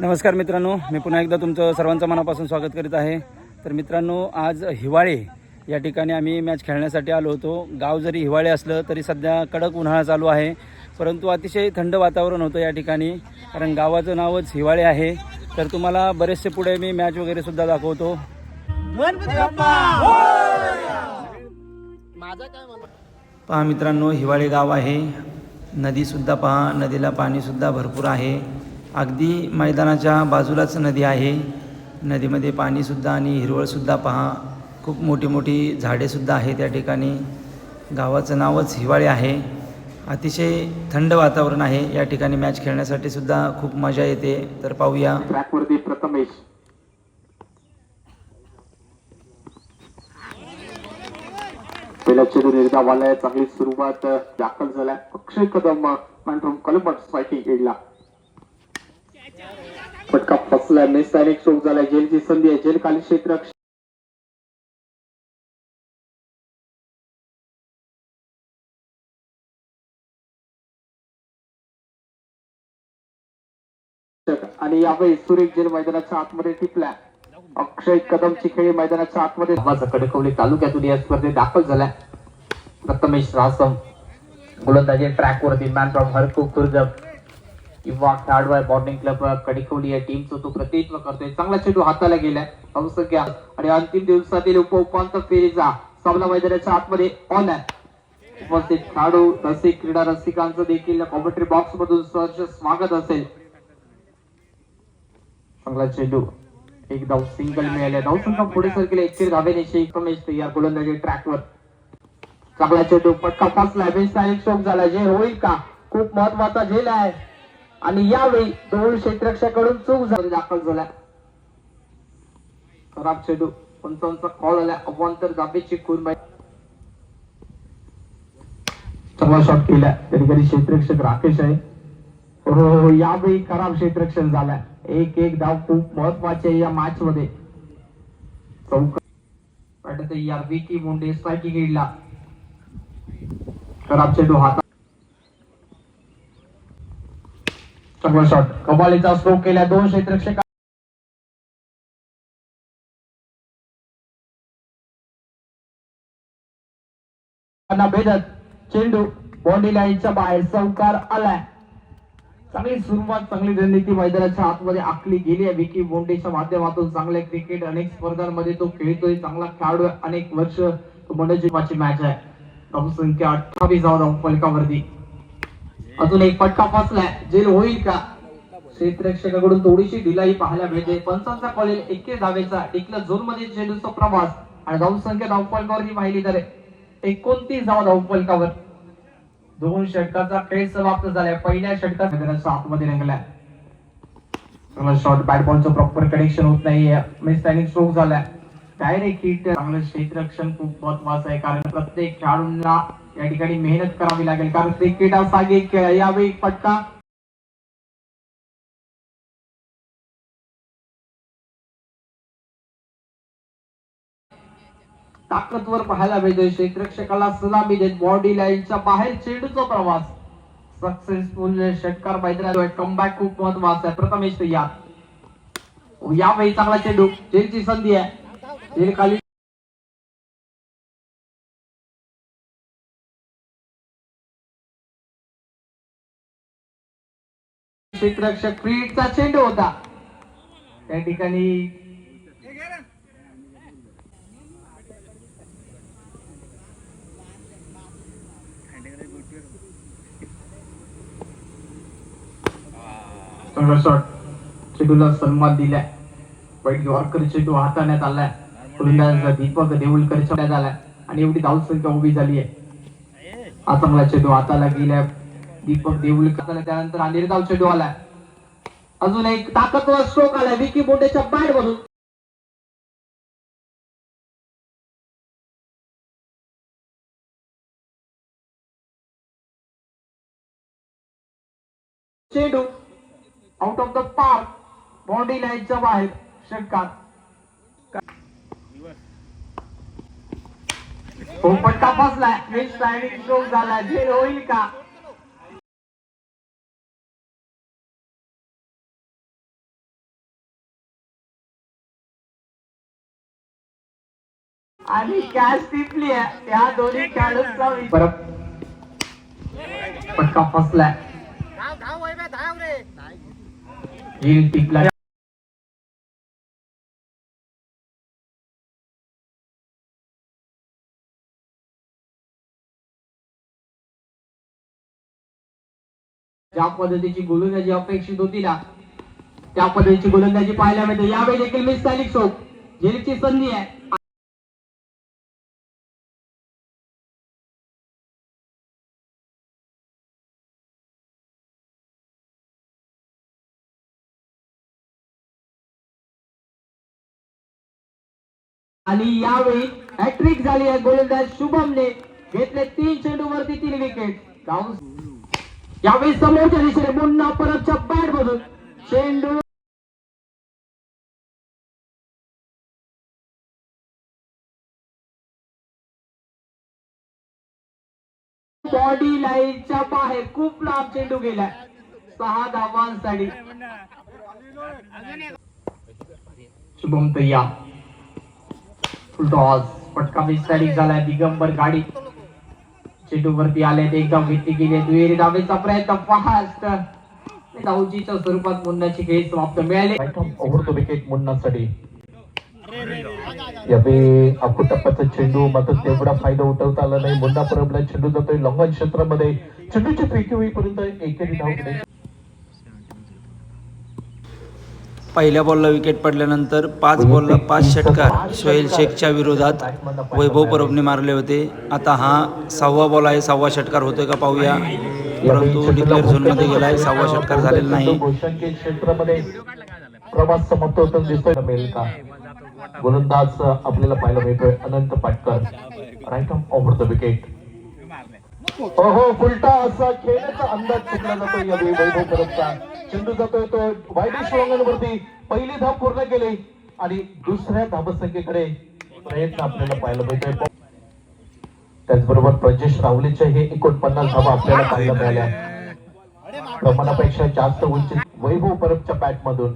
नमस्कार मित्रांनो, मी पुन्हा एकदा तुमचं सर्वांचं मनापासून स्वागत करीत आहे। तर मित्रांनो, आज हिवाळे या ठिकाणी आम्ही मॅच खेळण्यासाठी आलो होतो। गाव जरी हिवाळे असलं तरी सध्या कडक उन्हाळा चालू आहे, परंतु अतिशय थंड वातावरण होतं या ठिकाणी, कारण गावाचं नावच हिवाळे आहे। तर तुम्हाला बरेचसे पुढे मी मॅच वगैरे सुद्धा दाखवतो। पहा मित्रांनो, हिवाळे गाव आहे, नदीसुद्धा पहा, नदीला पाणीसुद्धा भरपूर आहे। अगदी मैदानाच्या बाजूलाच नदी आहे। नदीमध्ये पाणीसुद्धा आणि हिरवळसुद्धा पहा, खूप मोठी मोठी झाडेसुद्धा आहेत या ठिकाणी। गावाचं नावच हिवाळे आहे। अतिशय थंड वातावरण आहे या ठिकाणी, मॅच खेळण्यासाठी सुद्धा खूप मजा येते। तर पाहूया। ट्रॅकवरती प्रथमेश, पहिला चेंडू निर्धाव आलाय, चांगली सुरुवात दाखल झालाय। अक्षय कदम फ्रॉम कलंबट स्ट्रायकिंग एडला, फटका फसलाय, मिस डायरेक्ट स्ट्रोक झालाय। जेलची संधी आहे, जेल खाली क्षेत्र आणि यावेळी सुरेख जेल मैदानाच्या आतमध्ये टिपला। अक्षय कदमची खेळी मैदानाच्या आतमध्ये खडकवली तालुक्यातून या स्पर्धेत दाखल झालाय। प्रथमेश रासम गोलंदाजी ट्रॅकवरती, मॅन फ्रॉम हरकू खुर्द किंवा खेळाडू आहे बॉर्डिंग क्लब कडिकवली या टीमचं तो प्रतिनिधित्व करतोय। चांगला चेंडू हाताला गेलाय अवसंख्या, आणि अंतिम दिवसातील उपांत्य फेरीचा सामना मैदानाच्या आतमध्ये ऑन आहे। उपस्थित खेळाडू रसिक, क्रीडा रसिकांचं देखील कॉमेंट्री बॉक्स मधून सहर्ष स्वागत असेल। चांगला चेंडू, एक धाव सिंगल मिळाले, धावसंख्या पुढे सरकले 1 धावेने शेख रमेश तयार गोलंदाजी ट्रॅकवर। चांगला चेंडू, पटका फसला, बेस्ट डायरेक्ट स्ट्रोक झाला। झेल होईल का? खूप महत्वाचा झेल आहे, आणि यावेळी दोन क्षेत्ररक्षकाकडून चूक झाली, दाखल झाला। खराब चेंडू, पंचांचा कॉल आला, अवांतर दाबेची खून बाई। चांगला शॉट केला, तरी कधी क्षेत्ररक्षक राकेश आहे। हो, यावेळी खराब क्षेत्ररक्षण झाला। एक धाव खूप महत्वाची आहे या मॅच मध्ये। चौका यार विकी मुंडे स्ट्रायकिंग एडला, खराब चेंडू हातात, चांगला शॉट, कमालीचा स्ट्रोक केला, दोन क्षेत्ररक्षक भेदत चेंडू बॉडी लाईनच्या बाहेर चौकार आलाय। चांगली सुरुवात, चांगली रणनीती मैदानाच्या आतमध्ये आखली गेली आहे विकी मुंडेच्या माध्यमातून। चांगले क्रिकेट अनेक स्पर्धांमध्ये तो खेळतोय, चांगला खेळाडू, अनेक वर्ष मनोजीवाची मॅच आहे। धावसंख्या 28 धाव फलकावरती। अजून एक फटका फसलाय, जेल होईल का? क्षेत्ररक्षकाकडून थोडीशी ढिलाई पाहायला मिळते। पंचांचा कॉल, 21 धावेचा टिकला झोन मध्ये चेंडूचा प्रवास, आणि धावसंख्या धावफलकावरती पाहिली तर 29 धाव धावफलकावर। दोन षटकाचा खेळ समाप्त झालाय। पहिल्या षटकात आतमध्ये रंगलाय, चांगला शॉट, बॅट बॉलचं प्रॉपर कनेक्शन होत नाहीये, मिस डायरेक्ट स्ट्रोक झालाय, डायरेक्ट हिट। चांगलं क्षेत्ररक्षण खूप महत्वाचं आहे, कारण प्रत्येक खेळाडूंना या ठिकाणी मेहनत करावी लागेल, कारण क्रिकेट हा साहजिक खेळ आहे। यावेळी फटका, ताकदवर पाहायला मिळतोय। क्षेत्ररक्षकाला सलामी देत बॉडी लाईनच्या बाहेर चेंडूचा प्रवास, सक्सेसफुल षटकार मैदानात। कमबॅक खूप महत्वाचा आहे। प्रथमेश तयार, यावेळी चांगला चेंडू, जेलची संधी आहे, जेल खाली क्षेत्ररक्षक फ्रीडचा चेंडू होता त्या ठिकाणी। शॉट, चेंडूला सन्मान दिलाय, वाईट यॉर्कर चेंडू हाताळण्यात आलाय, फलंदाज दीपक देऊळकर चढण्यात आलाय, आणि एवढी धावसंख्या उभी झाली आहे। हा चांगला चेंडू हाताला गेलाय, दीपक देऊळकर, त्यानंतर हा निर्धाव चेंडू आलाय। अजून एक ताकदवर स्ट्रोक आलाय विकी मुंडेच्या बॅट मधून। चेंडू out of the park, body लाईनच्या बाहेर षटकार। फटका फसलाय, मिस डायरेक्ट स्ट्रोक झाला, झेल होईल का? आणि कॅच टिपली आहे त्या दोन्ही खेळाडूंचा परत पटका फसलाय. येईल टिपला. ज्या पद्धतीची गोलंदाजी अपेक्षित होती ना त्या पद्धतीची गोलंदाजी पाहायला मिळते. यावेळी देखील मिस झाली चौक. झेलची संधी आहे. आणि यावेळी हॅट्रिक झाली आहे. गोलंदाज शुभमने घेतले 3 चेंडूवरती 3 विकेट. यावेळी समोरच्या दिशेने मुन्ना परतच्या बॅट मधून चेंडू बॉडी लाईनच्या बाहेर खूप लांब चेंडू गेलाय. 6 धावांसाठी शुभम तय्या टॉस. पटका विस्तारित झालाय. दिगंबर गाडी चेंडू वरती आले एकदम घेतली गेली. दुहेरी धावेचा प्रयत्न फास्ट धावचीच्या स्वरूपात मुन्नाची खेळ समाप्त मिळाले. ओव्हर विकेट मुन्नासाठी. यावेळी अकू टप्प्याचा चेंडू मात्र तेवढा फायदा उठवता आला नाही. मुन्ना परबला चेंडू जातोय लॉंगॉन क्षेत्रामध्ये. चेंडूची फेकी होईपर्यंत एकेरी धाव घेणे. पहिल्या बॉलला विकेट पडल्यानंतर 5 बॉलला 5 षटकार सोहेल शेखच्या विरोधात वैभव परबने मारले होते. आता हा 6वा बॉल आहे. 6वा षटकार होतोय का पाहूया. परंतु डिक्लेअर झोनमध्ये गेलाय. 6वा षटकार झालेला नाही. क्षेत्रामध्ये प्रवास समाप्त होताना दिसतोय. मेलका गोलंदाज आपल्याला पाहायला मिळतोय Anant Patkar. Right arm over the wicket. हो फुलटा असा खेळण्याचा अंदाज चुकला जातोय. यावेळी वैभव परबचा चेंडू जातोय तो वाईडिश वरती. पहिली धाव पूर्ण केली आणि दुसऱ्या धावसंख्येकडे प्रयत्न आपल्याला पाहायला मिळतोय. त्याचबरोबर प्रजेश राहुलेच्या हे 49 धावा आपल्याला पाहायला मिळाल्या. प्रमाणापेक्षा जास्त उंची वैभव परबच्या बॅट मधून.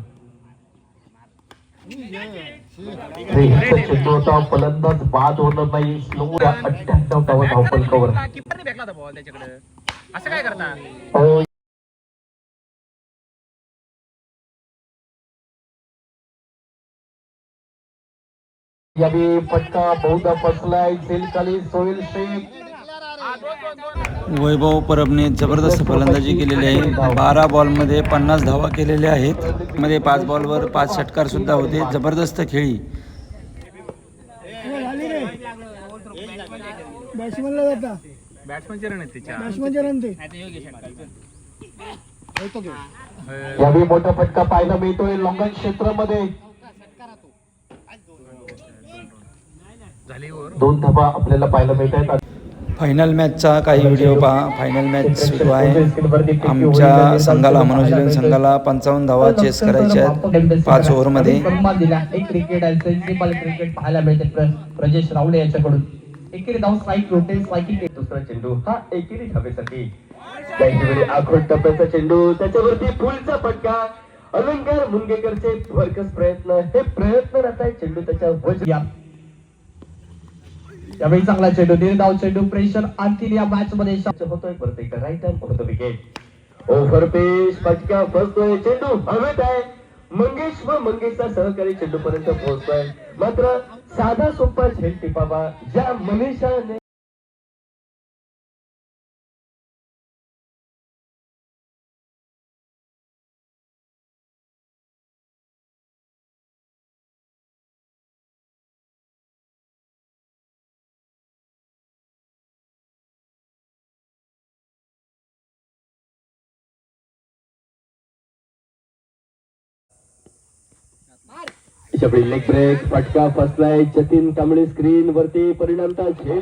चेंडू होता. फलंदाज बाद होणार नाही. स्लो 98 धावा धावफलकावर. यावेळी फटका बहुधा फसलाय. झेलखाली सोहेल शेख. वैभव परबने जबरदस्त फलंदाजी केलेली आहे. 12 बॉलमध्ये 50 धावा केलेल्या आहेत. मध्ये 5 बॉलवर 5 षटकार सुद्धा होते. जबरदस्त खेळी. यावेळी मोठा फटका पाहायला मिळतोय लॉंगन क्षेत्रामध्ये. 2 धावा आपल्याला पाहायला मिळत आहेत. फायनल मॅचचा काही व्हिडिओ पहा. फायनल मॅच सुरू आहे. आमच्या संघाला मनोजिलन संघाला 55 धावा चेस करायच्या आहेत 5 ओव्हरमध्ये. एक क्रिकेट सेन्सिबल क्रिकेट पाहायला मिळते प्रजेश राहुले याच्याकडून. एकेरी धाव स्ट्राईक रोटेल स्ट्रायकिंग. दुसरा चेंडू हा एकेरी धावेसाठी. त्याच्यावेळी आखोड टप्प्याचा चेंडू त्याच्यावरती फुलचा फटका. अलंकार मुनगेकरचे भरकस प्रयत्न. हे प्रयत्न राहत आहे. चेंडू त्याच्या वजन. यावेळी चांगला चेंडू निर्धाव चेंडू. प्रेशर आणखी या मॅच मध्ये होतोय. परत एक राईट आर्म होतो विकेट. ओव्हर पेश फटका फसतोय. चेंडू हवेत आहे. मंगेश व मंगेशचा सहकारी चेंडू पर्यंत पोहोचतोय. मात्र साधा सोपा झेल टिपावा ज्या मनीषाने. लेग ब्रेक फटका फसलाय. जतीन कांबळे स्क्रीन वरती. परिणामता झेल.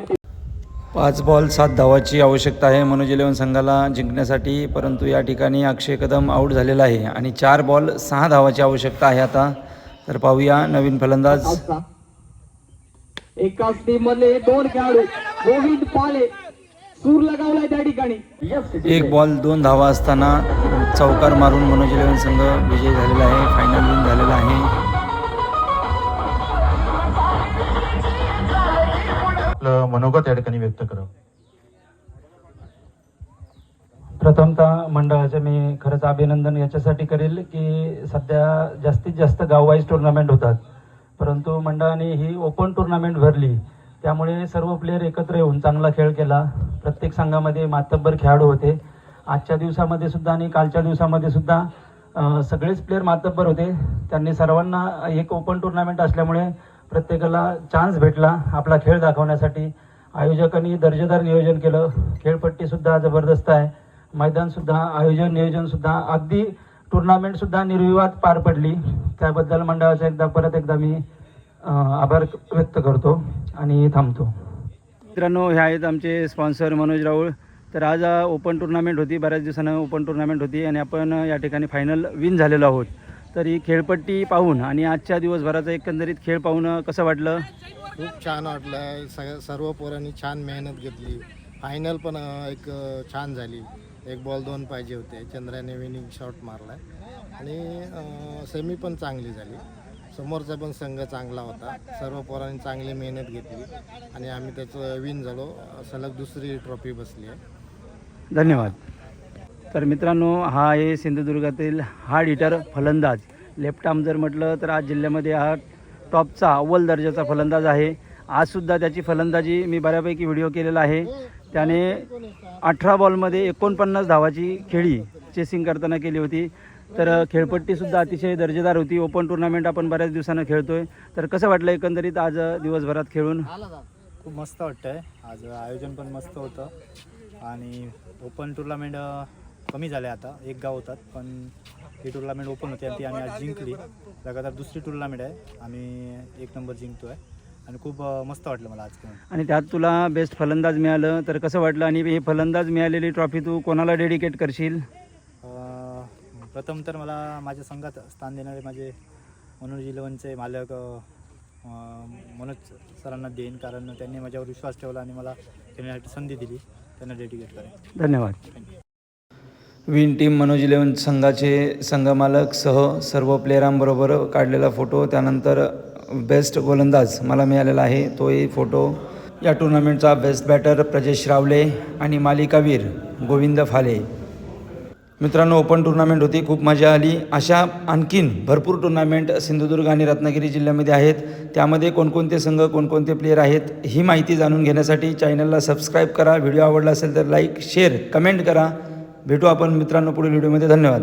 5 बॉल 7 धावाची आवश्यकता आहे मनोज 11 संघाला जिंकण्यासाठी. परंतु या ठिकाणी अक्षय कदम आऊट झालेला आहे आणि 4 बॉल 6 धावाची आवश्यकता आहे आता. तर पाहूया नवीन फलंदाज. एकाच टीम मध्ये 2 खेळाडू. गोविंद पाले सूर लगावलाय त्या ठिकाणी. 1 बॉल 2 धावा असताना चौकार मारून मनोज 11 संघ विजयी झालेला आहे. फायनल विन झालेला आहे. मनोगत या ठिकाणी व्यक्त करावं. प्रथमतः मंडळाचे मी खरंच अभिनंदन याच्यासाठी करेल की सध्या जास्तीत जास्त गाववाईज टुर्नामेंट होतात, परंतु मंडळाने ही ओपन टुर्नामेंट भरली, त्यामुळे सर्व प्लेयर एकत्र येऊन चांगला खेळ केला. प्रत्येक संघामध्ये मातब्बर खेळाडू होते. आजच्या दिवसामध्ये सुद्धा आणि कालच्या दिवसामध्ये सुद्धा सगळेच प्लेयर मातब्बर होते. त्यांनी सर्वांना एक ओपन टुर्नामेंट असल्यामुळे प्रत्येकाला चान्स भेटला आपला खेळ दाखवण्यासाठी. आयोजकांनी दर्जेदार नियोजन केलं. खेळपट्टीसुद्धा जबरदस्त आहे. मैदानसुद्धा, आयोजन नियोजनसुद्धा, अगदी टुर्नामेंटसुद्धा निर्विवाद पार पडली. त्याबद्दल मंडळाचा परत एकदा मी आभार व्यक्त करतो आणि थांबतो. मित्रांनो, हे आहेत आमचे स्पॉन्सर मनोज राऊळ. तर आज ओपन टुर्नामेंट होती, बऱ्याच दिवसानं ओपन टुर्नामेंट होती आणि आपण या ठिकाणी फायनल विन झालेलो आहोत. तर ही खेळपट्टी पाहून आणि आजच्या दिवसभराचा एकंदरीत खेळ पाहून कसं वाटलं? खूप छान वाटलं आहे. सर्व पोरांनी छान मेहनत घेतली. फायनल पण एक छान झाली. 1 बॉल 2 पाहिजे होते. चंद्राने विनिंग शॉट मारला आणि सेमी पण चांगली झाली. समोरचा पण संघ चांगला होता. सर्व पोरांनी चांगली मेहनत घेतली आणि आम्ही त्याचं विन झालो. सलग दुसरी ट्रॉफी बसली आहे. धन्यवाद. तर मित्रांनो, हा आहे सिंधुदुर्गातील हार्ड हिटर फलंदाज. लेफ्ट आर्म जर म्हटलं तर आज जिल्ह्यामध्ये हा टॉपचा अव्वल दर्जाचा फलंदाज आहे. आजसुद्धा त्याची फलंदाजी मी बऱ्यापैकी व्हिडिओ केलेला आहे. त्याने 18 बॉलमध्ये 49 धावाची खेळी चेसिंग करताना केली होती. तर खेळपट्टीसुद्धा अतिशय दर्जेदार होती. ओपन टुर्नामेंट आपण बऱ्याच दिवसानं खेळतोय. तर कसं वाटलं एकंदरीत आज दिवसभरात खेळून? खूप मस्त वाटतं आहे. आज आयोजन पण मस्त होतं आणि ओपन टुर्नामेंट कमी झाले. आता 1 गाव होतात, पण ही टुर्नामेंट ओपन होती आणि ती आम्ही आज जिंकली. लगातार दुसरी टुर्नामेंट आहे. आम्ही 1 नंबर जिंकतो आहे आणि खूप मस्त वाटलं मला आज खेळून. आणि त्यात तुला बेस्ट फलंदाज मिळालं, तर कसं वाटलं? आणि हे फलंदाज मिळालेली ट्रॉफी तू कोणाला डेडिकेट करशील? प्रथम तर मला माझ्या संघात स्थान देणारे माझे मनोज इलेव्हनचे मालक मनोज सरांना देईन, कारण त्यांनी माझ्यावर विश्वास ठेवला आणि मला खेळण्यासाठी संधी दिली. त्यांना डेडिकेट करेन. धन्यवाद. विन टीम मनोज इलेव्हन संघाचे संघमालक सह सर्व प्लेयरांबरोबर काढलेला फोटो, त्यानंतर बेस्ट गोलंदाज मला मिळालेला आहे तोही फोटो. या टुर्नामेंटचा बेस्ट बॅटर प्रजेश रावले आणि मालिकावीर गोविंद फाले. मित्रांनो, ओपन टुर्नामेंट होती, खूप मजा आली. अशा आणखीन भरपूर टुर्नामेंट सिंधुदुर्ग आणि रत्नागिरी जिल्ह्यामध्ये आहेत. त्यामध्ये कोणकोणते संघ, कोणकोणते प्लेयर आहेत ही माहिती जाणून घेण्यासाठी चॅनलला सबस्क्राईब करा. व्हिडिओ आवडला असेल तर लाईक, शेअर, कमेंट करा. भेटू आपण मित्रांनो पुढील व्हिडिओमध्ये. धन्यवाद.